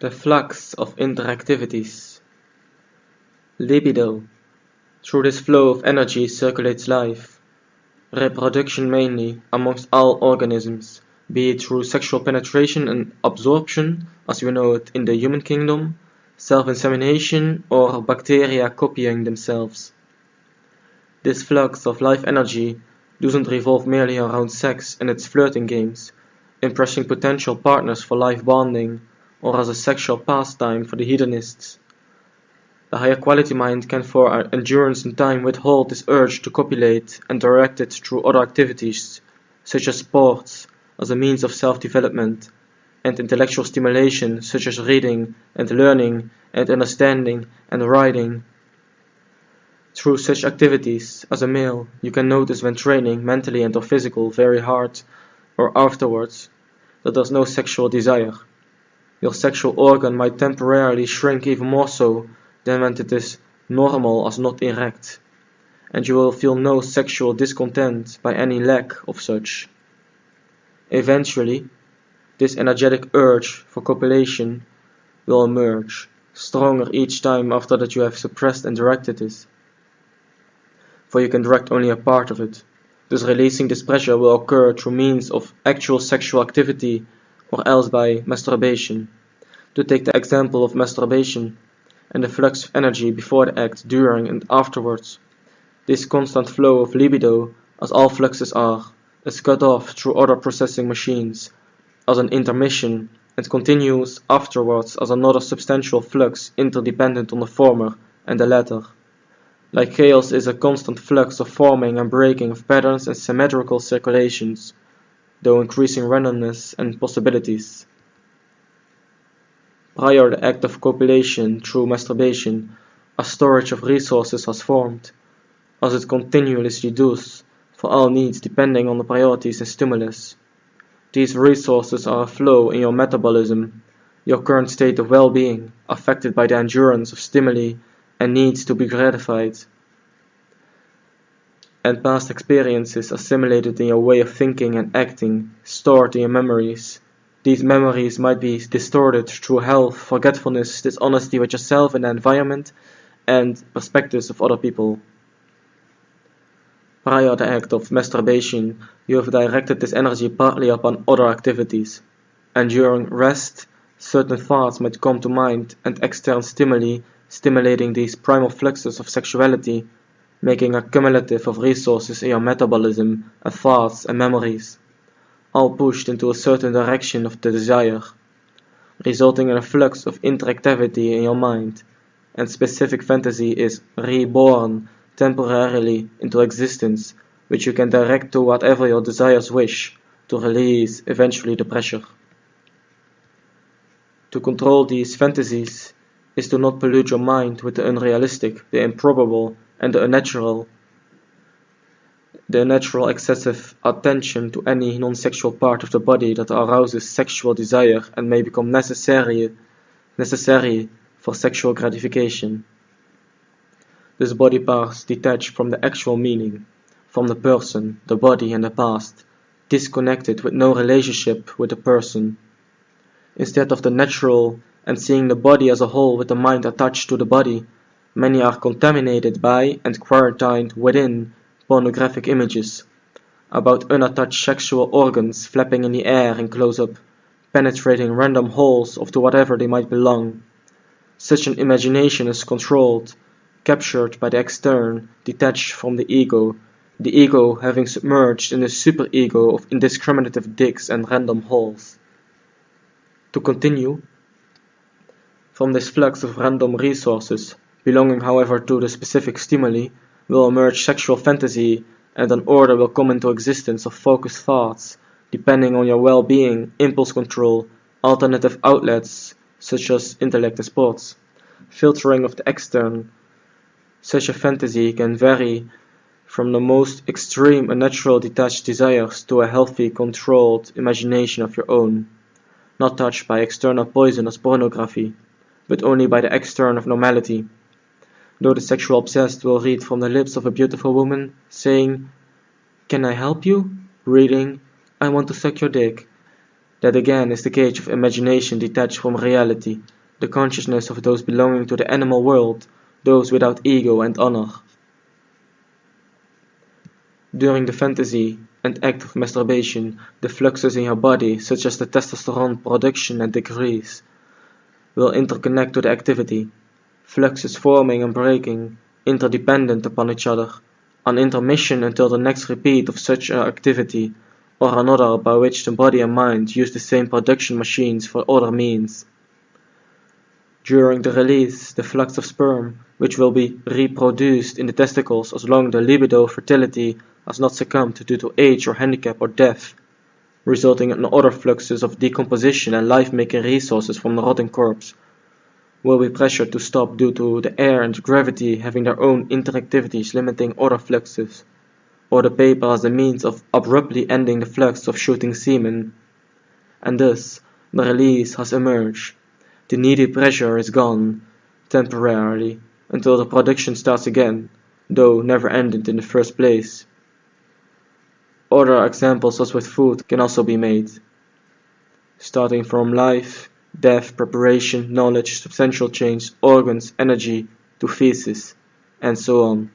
The flux of interactivities. Libido. Through this flow of energy circulates life. Reproduction mainly, amongst all organisms, be it through sexual penetration and absorption, as we know it in the human kingdom, self-insemination, or bacteria copying themselves. This flux of life energy doesn't revolve merely around sex and its flirting games, impressing potential partners for life bonding, or as a sexual pastime for the hedonists. The higher quality mind can for endurance in time withhold this urge to copulate and direct it through other activities, such as sports, as a means of self-development, and intellectual stimulation such as reading and learning and understanding and writing. Through such activities, as a male, you can notice when training mentally and or physical very hard, or afterwards, that there's no sexual desire. Your sexual organ might temporarily shrink even more so than when it is normal as not erect, and you will feel no sexual discontent by any lack of such. Eventually, this energetic urge for copulation will emerge, stronger each time after that you have suppressed and directed it. For you can direct only a part of it, thus releasing this pressure will occur through means of actual sexual activity or else by masturbation. To take the example of masturbation and the flux of energy before the act, during and afterwards, this constant flow of libido, as all fluxes are, is cut off through other processing machines, as an intermission, and continues afterwards as another substantial flux interdependent on the former and the latter. Like chaos is a constant flux of forming and breaking of patterns and symmetrical circulations, though increasing randomness and possibilities. Prior the act of copulation through masturbation, a storage of resources has formed, as it continuously does, for all needs depending on the priorities and stimulus. These resources are a flow in your metabolism, your current state of well-being, affected by the endurance of stimuli and needs to be gratified, and past experiences assimilated in your way of thinking and acting, stored in your memories. These memories might be distorted through health, forgetfulness, dishonesty with yourself and the environment, and perspectives of other people. Prior the act of masturbation, you have directed this energy partly upon other activities, and during rest, certain thoughts might come to mind and external stimuli stimulating these primal fluxes of sexuality, making a cumulative of resources in your metabolism and thoughts and memories, all pushed into a certain direction of the desire, resulting in a flux of interactivity in your mind, and specific fantasy is reborn temporarily into existence, which you can direct to whatever your desires wish, to release eventually the pressure. To control these fantasies is to not pollute your mind with the unrealistic, the improbable, and the unnatural. The unnatural excessive attention to any non-sexual part of the body that arouses sexual desire and may become necessary for sexual gratification. This body parts detached from the actual meaning, from the person, the body and the past, disconnected with no relationship with the person. Instead of the natural and seeing the body as a whole with the mind attached to the body, many are contaminated by and quarantined within pornographic images, about unattached sexual organs flapping in the air in close-up, penetrating random holes of to whatever they might belong. Such an imagination is controlled, captured by the extern, detached from the ego having submerged in the superego of indiscriminative dicks and random holes. To continue, from this flux of random resources, belonging however to the specific stimuli, will emerge sexual fantasy, and an order will come into existence of focused thoughts, depending on your well-being, impulse control, alternative outlets, such as intellect and sports, filtering of the extern. Such a fantasy can vary from the most extreme unnatural detached desires to a healthy, controlled imagination of your own, not touched by external poison as pornography, but only by the extern of normality. Though the sexual obsessed will read from the lips of a beautiful woman, saying, "Can I help you?" reading, "I want to suck your dick," That again is the cage of imagination detached from reality, the consciousness of those belonging to the animal world, those without ego and honor. During the fantasy and act of masturbation, the fluxes in your body, such as the testosterone production and decrease, will interconnect to the activity, fluxes forming and breaking, interdependent upon each other, on intermission until the next repeat of such an activity, or another by which the body and mind use the same production machines for other means. During the release, the flux of sperm, which will be reproduced in the testicles as long the libido fertility has not succumbed due to age or handicap or death, resulting in other fluxes of decomposition and life-making resources from the rotting corpse, will be pressured to stop due to the air and gravity having their own interactivities limiting other fluxes, or the paper as a means of abruptly ending the flux of shooting semen. And thus, the release has emerged. The needy pressure is gone, temporarily, until the production starts again, though never ended in the first place. Other examples as with food can also be made, starting from life, death, preparation, knowledge, substantial change, organs, energy, to feces, and so on.